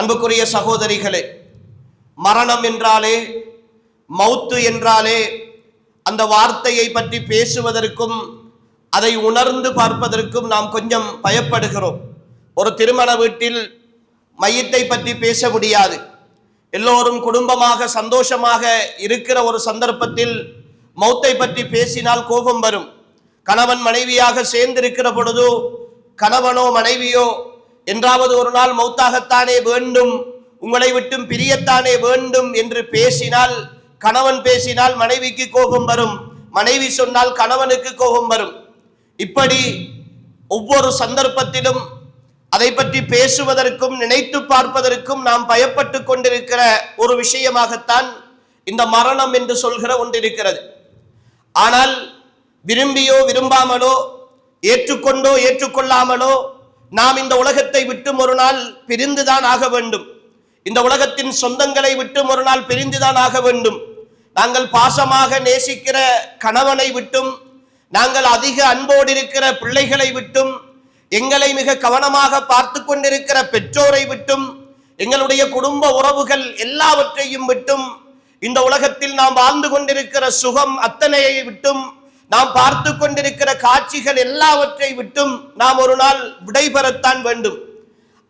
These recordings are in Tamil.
அன்புக்குரிய சகோதரிகளே, மரணம் என்றாலே, மௌத்து என்றாலே, அந்த வார்த்தையை பற்றி பேசுவதற்கும் அதை உணர்ந்து பார்ப்பதற்கும் நாம் கொஞ்சம் பயப்படுகிறோம். ஒரு திருமண வீட்டில் மையத்தை பற்றி பேச முடியாது. எல்லோரும் குடும்பமாக சந்தோஷமாக இருக்கிற ஒரு சந்தர்ப்பத்தில் மௌத்தை பற்றி பேசினால் கோபம் வரும். கணவன் மனைவியாக சேர்ந்திருக்கிற பொழுது கணவனோ மனைவியோ என்றாவது ஒரு நாள் மௌத்தாகத்தானே வேண்டும், உங்களை விட்டும் பிரியத்தானே வேண்டும் என்று பேசினால், கணவன் பேசினால் மனைவிக்கு கோபம் வரும், மனைவி சொன்னால் கணவனுக்கு கோபம் வரும். இப்படி ஒவ்வொரு சந்தர்ப்பத்திலும் அதை பற்றி பேசுவதற்கும் நினைத்து பார்ப்பதற்கும் நாம் பயப்பட்டு கொண்டிருக்கிற ஒரு விஷயமாகத்தான் இந்த மரணம் என்று சொல்கிற ஒன்றிருக்கிறது. ஆனால் விரும்பியோ விரும்பாமலோ, ஏற்றுக்கொண்டோ ஏற்றுக்கொள்ளாமலோ நாம் இந்த உலகத்தை விட்டு ஒரு நாள் பிரிந்துதான் ஆக வேண்டும். இந்த உலகத்தின் சொந்தங்களை விட்டு ஒரு நாள் பிரிந்துதான் ஆக வேண்டும். நாங்கள் பாசமாக நேசிக்கிற கணவனை விட்டும், நாங்கள் அதிக அன்போடு இருக்கிற பிள்ளைகளை விட்டும், எங்களை மிக கவனமாக பார்த்து கொண்டிருக்கிற பெற்றோரை விட்டும், எங்களுடைய குடும்ப உறவுகள் எல்லாவற்றையும் விட்டும், இந்த உலகத்தில் நாம் வாழ்ந்து கொண்டிருக்கிற சுகம் அத்தனையை விட்டும், நாம் பார்த்து கொண்டிருக்கிற காட்சிகள் எல்லாவற்றை விட்டும் நாம் ஒரு நாள் விடைபெறத்தான் வேண்டும்.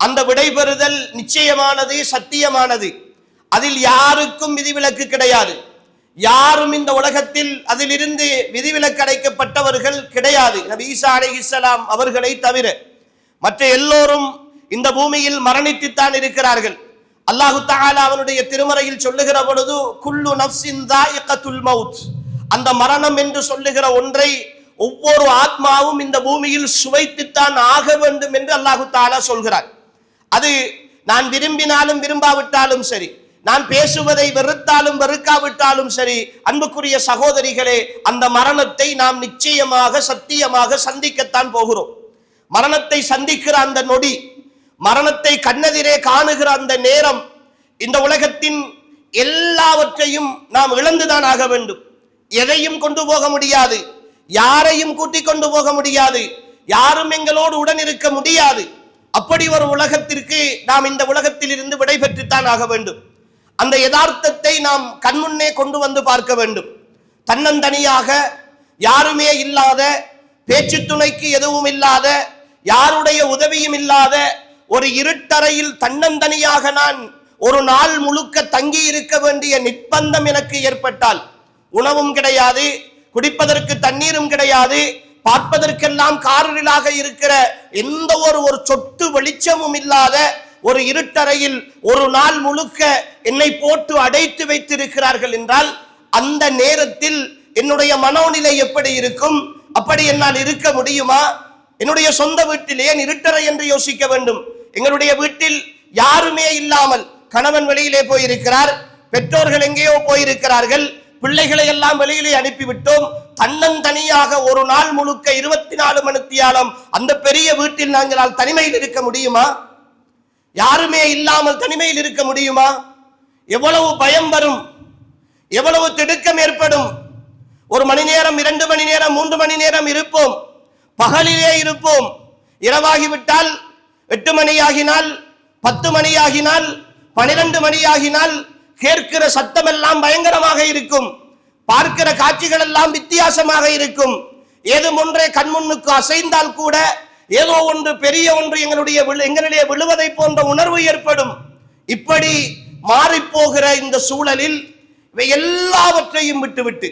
அந்த விடைபெறுதல் நிச்சயமானது, சத்தியமானது. அதில் யாருக்கும் விதிவிலக்கு கிடையாது. யாரும் இந்த உலகத்தில் அதிலிருந்து விதிவிலக்கு அடைக்கப்பட்டவர்கள் கிடையாது, நபி ஈசா அலைஹிஸ்ஸலாம் அவர்களை தவிர. மற்ற எல்லோரும் இந்த பூமியில் மரணித்துத்தான் இருக்கிறார்கள். அல்லாஹு தஆலா அவனுடைய திருமறையில் சொல்லுகிற பொழுது, குல்லு நஃப்ஸின் தாயிகத்துல் மௌத், அந்த மரணம் என்று சொல்லுகிற ஒன்றை ஒவ்வொரு ஆத்மாவும் இந்த பூமியில் சுவைத்துத்தான் ஆக வேண்டும் என்று அல்லாஹு தஆலா சொல்கிறார். அது நான் விரும்பினாலும் விரும்பாவிட்டாலும் சரி, நான் பேசுவதை வெறுத்தாலும் வெறுக்காவிட்டாலும் சரி, அன்புக்குரிய சகோதரிகளே, அந்த மரணத்தை நாம் நிச்சயமாக சத்தியமாக சந்திக்கத்தான் போகிறோம். மரணத்தை சந்திக்கிற அந்த நொடி, மரணத்தை கண்ணெதிரே காணுகிற அந்த நேரம், இந்த உலகத்தின் எல்லாவற்றையும் நாம் இழந்துதான் ஆக வேண்டும். எதையும் கொண்டு போக முடியாது, யாரையும் கூட்டிக் கொண்டு போக முடியாது, யாரும் எங்களோடு உடன் இருக்க முடியாது. அப்படி ஒரு உலகத்திற்கு நாம் இந்த உலகத்தில் இருந்து விடைபெற்றுத்தான் ஆக வேண்டும். அந்த யதார்த்தத்தை நாம் கண்முன்னே கொண்டு வந்து பார்க்க வேண்டும். தன்னந்தனியாக, யாருமே இல்லாத, பேச்சு துணைக்கு எதுவும் இல்லாத, யாருடைய உதவியும் இல்லாத ஒரு இருட்டறையில் தன்னந்தனியாக நான் ஒரு நாள் முழுக்க தங்கி இருக்க வேண்டிய நிர்பந்தம் எனக்கு ஏற்பட்டால், உணவும் கிடையாது, குடிப்பதற்கு தண்ணீரும் கிடையாது, பார்ப்பதற்கெல்லாம் காரிலாக இருக்கிற எந்த ஒரு சொட்டு வெளிச்சமும் இல்லாத ஒரு இருட்டறையில் ஒரு நாள் முழுக்க என்னை போட்டு அடைத்து வைத்திருக்கிறார்கள் என்றால், அந்த நேரத்தில் என்னுடைய மனோநிலை எப்படி இருக்கும்? அப்படி என்னால் இருக்க முடியுமா? என்னுடைய சொந்த வீட்டில் ஏன் இருட்டறை என்று யோசிக்க வேண்டும். எங்களுடைய வீட்டில் யாருமே இல்லாமல், கணவன் வெளியிலே போயிருக்கிறார், பெற்றோர்கள் எங்கேயோ போயிருக்கிறார்கள், பிள்ளைகளை எல்லாம் வெளியிலே அனுப்பிவிட்டோம். தன்னந்தனியாக ஒரு நாள் முழுக்க 24 மணித்தியாலம் அந்த பெரிய வீட்டில் நாங்களால் தனிமையில் இருக்க முடியுமா? யாருமே இல்லாமல் தனிமையில் இருக்க முடியுமா? எவ்வளவு பயம் வரும், எவ்வளவு திடுக்கம் ஏற்படும். ஒரு மணி நேரம், 2 மணி நேரம், 3 மணி நேரம் இருப்போம், பகலிலே இருப்போம். இரவாகிவிட்டால் 8 மணியாகினால், 10 மணியாகினால், 12 மணியாகினால் கேட்கிற சத்தம் எல்லாம் பயங்கரமாக இருக்கும், பார்க்கிற காட்சிகள் எல்லாம் வித்தியாசமாக இருக்கும். ஏதும் ஒன்றே கண்முன்னுக்கு அசைந்தால் கூட ஏதோ ஒன்று பெரிய ஒன்று எங்களிடையே விழுவதை போன்ற உணர்வு ஏற்படும். இப்படி மாறிப்போகிற இந்த சூழலில் இவை எல்லாவற்றையும் விட்டுவிட்டு,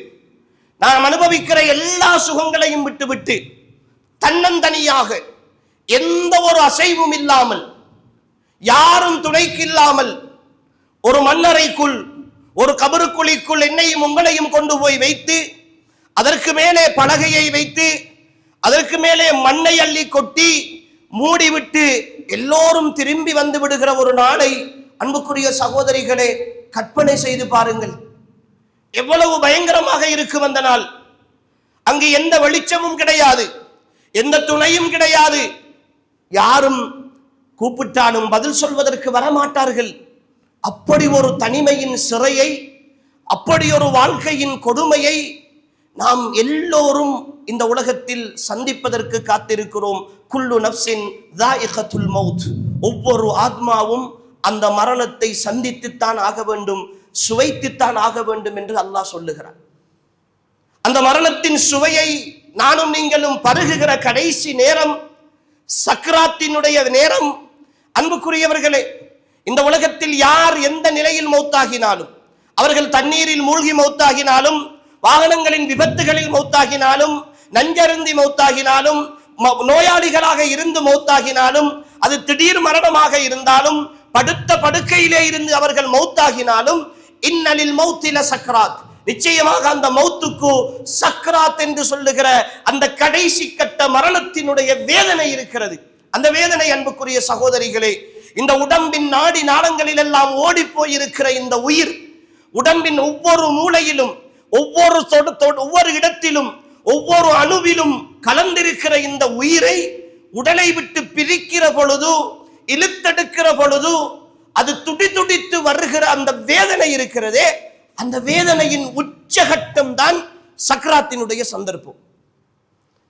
நாம் அனுபவிக்கிற எல்லா சுகங்களையும் விட்டுவிட்டு, தன்னந்தனியாக எந்த ஒரு அசைவும் இல்லாமல், யாரும் துணைக்கு இல்லாமல், ஒரு மண்ணறைக்குள், ஒரு கபருக்குழிக்குள் என்னையும் உங்களையும் கொண்டு போய் வைத்து, அதற்கு மேலே பலகையை வைத்து, அதற்கு மேலே மண்ணை அள்ளி கொட்டி மூடிவிட்டு எல்லோரும் திரும்பி வந்து விடுகிற ஒரு நாளை, அன்புக்குரிய சகோதரிகளே, கற்பனை செய்து பாருங்கள். எவ்வளவு பயங்கரமாக இருக்கும் அந்த நாள். அங்கு எந்த வெளிச்சமும் கிடையாது, எந்த துணையும் கிடையாது, யாரும் கூப்பிட்டாலும் பதில் சொல்வதற்கு வரமாட்டார்கள். அப்படி ஒரு தனிமையின் சிறையை, அப்படி ஒரு வாழ்க்கையின் கொடுமையை நாம் எல்லோரும் இந்த உலகத்தில் சந்திப்பதற்கு காத்திருக்கிறோம். குல்லு நஃப்ஸின் தாயிகத்துல் மௌத், ஒவ்வொரு ஆத்மாவும் அந்த மரணத்தை சந்தித்துத்தான் ஆக வேண்டும், சுவைத்துத்தான் ஆக வேண்டும் என்று அல்லாஹ் சொல்லுகிறார். அந்த மரணத்தின் சுவையை நானும் நீங்களும் பருகுகிற கடைசி நேரம் சக்ராத்தினுடைய நேரம். அன்புக்குரியவர்களே, இந்த உலகத்தில் யார் எந்த நிலையில் மௌத்தாகினாலும், அவர்கள் தண்ணீரில் மூழ்கி மௌத்தாகினாலும், வாகனங்களின் விபத்துகளில் மௌத்தாகினாலும், நஞ்சருந்தி மௌத்தாகினாலும், நோயாளிகளாக இருந்து மௌத்தாகினாலும், அது திடீர் மரணமாக இருந்தாலும், படுத்த படுக்கையிலே இருந்து அவர்கள் மௌத்தாகினாலும், இன்னலில் மௌத்தில சக்ராத், நிச்சயமாக அந்த மௌத்துக்கு சக்ராத் என்று சொல்லுகிற அந்த கடைசி கட்ட மரணத்தினுடைய வேதனை இருக்கிறது. அந்த வேதனை அன்புக்குரிய சகோதரிகளே, இந்த உடம்பின் நாடி நாளங்களில் எல்லாம் ஓடி போயிருக்கிற இந்த உயிர், உடம்பின் ஒவ்வொரு மூலையிலும், ஒவ்வொரு இடத்திலும், ஒவ்வொரு அணுவிலும் கலந்திருக்கிற இந்த உயிரை உடலை விட்டு பிரிக்கிற பொழுது, இழுத்தெடுக்கிற பொழுது அது துடித்து வருகிற அந்த வேதனை இருக்கிறதே, அந்த வேதனையின் உச்சகட்டம் தான் சக்ராத்தினுடைய சந்தர்ப்பம்.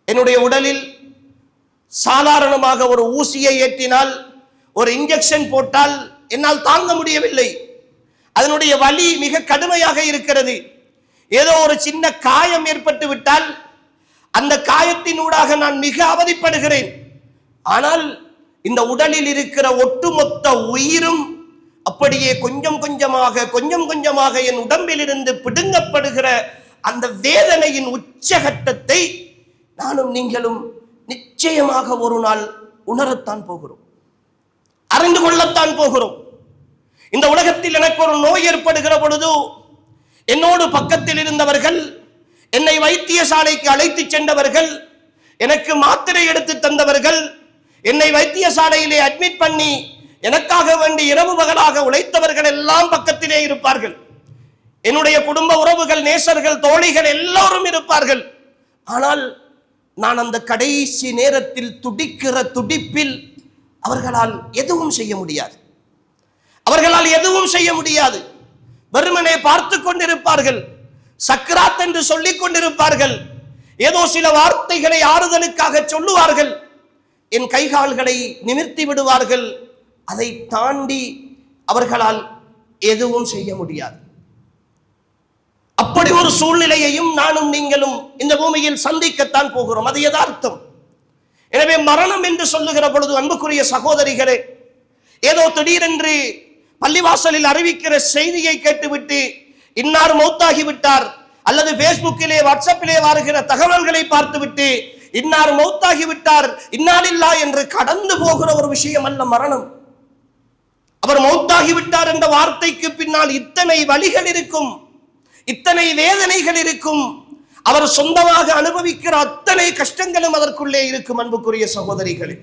என்னுடைய உடலில் சாதாரணமாக ஒரு ஊசியை ஏற்றினால், ஒரு இன்ஜெக்ஷன் போட்டால் என்னால் தாங்க முடியவில்லை. அதனுடைய வலி மிக கடுமையாக இருக்கிறது. ஏதோ ஒரு சின்ன காயம் ஏற்பட்டு விட்டால் அந்த காயத்தினூடாக நான் மிக அவதிப்படுகிறேன். ஆனால் இந்த உடலில் இருக்கிற ஒட்டுமொத்த உயிரும் அப்படியே கொஞ்சம் கொஞ்சமாக என் உடம்பில் இருந்து பிடுங்கப்படுகிற அந்த வேதனையின் உச்சகட்டத்தை நானும் நீங்களும் நிச்சயமாக ஒரு நாள் உணரத்தான் போகிறோம், அறிந்து கொள்ளத்தான் போகிறோம். இந்த உலகத்தில் எனக்கு ஒரு நோய் ஏற்படுகிற பொழுது என்னோடு பக்கத்தில் இருந்தவர்கள், என்னை வைத்தியசாலைக்கு அழைத்து சென்றவர்கள், எனக்கு மாத்திரை எடுத்து தந்தவர்கள், என்னை வைத்தியசாலையிலே அட்மிட் பண்ணி எனக்காக வேண்டி இரவு பகலாக உழைத்தவர்கள் எல்லாம் பக்கத்திலே இருப்பார்கள். என்னுடைய குடும்ப உறவுகள், நேசர்கள், தோழிகள் எல்லோரும் இருப்பார்கள். ஆனால் நான் அந்த கடைசி நேரத்தில் துடிக்கிற துடிப்பில் அவர்களால் எதுவும் செய்ய முடியாது. அவர்களால் எதுவும் செய்ய முடியாது. வெறுமனே பார்த்து கொண்டிருப்பார்கள். சக்ராத் என்று சொல்லிக் கொண்டிருப்பார்கள். ஏதோ சில வார்த்தைகளை ஆறுதலுக்காக சொல்லுவார்கள். என் கைகால்களை நிமிர்த்தி விடுவார்கள். அதை தாண்டி அவர்களால் எதுவும் செய்ய முடியாது. அப்படி ஒரு சூழ்நிலையையும் நானும் நீங்களும் இந்த பூமியில் சந்திக்கத்தான் போகிறோம். அது யதார்த்தம். எனவே மரணம் என்று சொல்லுகிற பொழுது அன்புக்குரிய சகோதரிகளே, ஏதோ திடீரென்று பள்ளிவாசலில் அறிவிக்கிற செய்தியை கேட்டுவிட்டு இன்னார் மௌத்தாகி விட்டார், அல்லது பேஸ்புக்கிலே வாட்ஸ்அப்பிலே வருகிற தகவல்களை பார்த்துவிட்டு இன்னார் மௌத்தாகி விட்டார், இன்னாலில்லா என்று கடந்து போகிற ஒரு விஷயம் அல்ல மரணம். அவர் மௌத்தாகி விட்டார் என்ற வார்த்தைக்கு பின்னால் இத்தனை வலிகள் இருக்கும், இத்தனை வேதனைகள் இருக்கும். அவர் சொந்தமாக அனுபவிக்கிற அத்தனை கஷ்டங்களும் அதற்குள்ளே இருக்கும். அன்புக்குரிய சகோதரிகளே,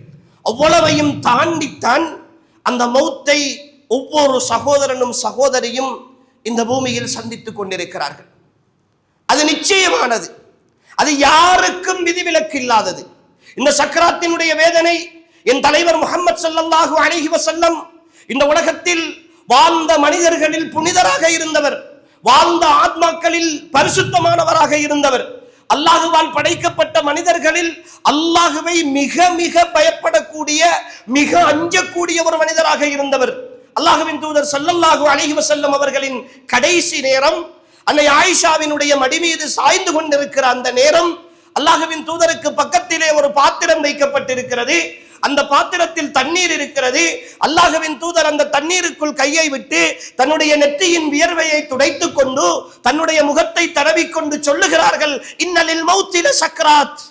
அவ்வளவையும் தாண்டித்தான் அந்த மௌத்தை ஒவ்வொரு சகோதரனும் சகோதரியும் இந்த பூமியில் சந்தித்துக் கொண்டிருக்கிறார்கள். அது நிச்சயமானது. அது யாருக்கும் விதிவிலக்கு இல்லாதது. இந்த சக்கராத்தினுடைய வேதனை என் தலைவர் முஹம்மது ஸல்லல்லாஹு அலைஹி வஸல்லம் இந்த உலகத்தில் வாழ்ந்த மனிதர்களில் புனிதராக இருந்தவர், வாழ்ந்த ஆத்மாக்களில் பரிசுத்தமானவராக இருந்தவர், அல்லாஹுவால் படைக்கப்பட்ட மனிதர்களில் அல்லாஹுவை மிக மிக பயப்படக்கூடிய, மிக அஞ்சக்கூடிய ஒரு மனிதராக இருந்தவர். அல்லாஹுவின் தூதர் ஸல்லல்லாஹு அலைஹி வஸல்லம் அவர்களின் கடைசி நேரம், அன்னை ஆயிஷாவினுடைய மடி மீது சாய்ந்து கொண்டிருக்கிற அந்த நேரம், அல்லாஹுவின் தூதருக்கு பக்கத்திலே ஒரு பாத்திரம் வைக்கப்பட்டிருக்கிறது. அந்த பாத்திரத்தில் தண்ணீர் இருக்கிறது. அல்லாஹுவின் தூதர் அந்த தண்ணீருக்குள் கையை விட்டு தன்னுடைய நெற்றியின் வியர்வையை துடைத்துக் கொண்டு தன்னுடைய முகத்தை தடவிக்கொண்டு சொல்லுகிறார்கள், இன்னலில் மௌத்தில சக்ராத்,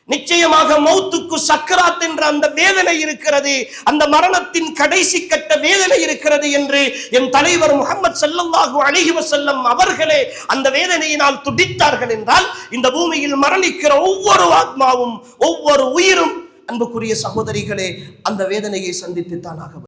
நிச்சயமாக மௌத்துக்கு சக்ராத் என்ற அந்த வேதனை இருக்கிறது, அந்த மரணத்தின் கடைசி கட்ட வேதனை இருக்கிறது என்று என் தலைவர் முஹம்மது ஸல்லல்லாஹு அலைஹி வஸல்லம் அவர்களே அந்த வேதனையினால் துடித்தார்கள் என்றால், இந்த பூமியில் மரணிக்கிற ஒவ்வொரு ஆத்மாவும், ஒவ்வொரு உயிரும் அன்புக்குரிய சகோதரிகளே அந்த வேதனையை சந்தித்துத்தான் ஆக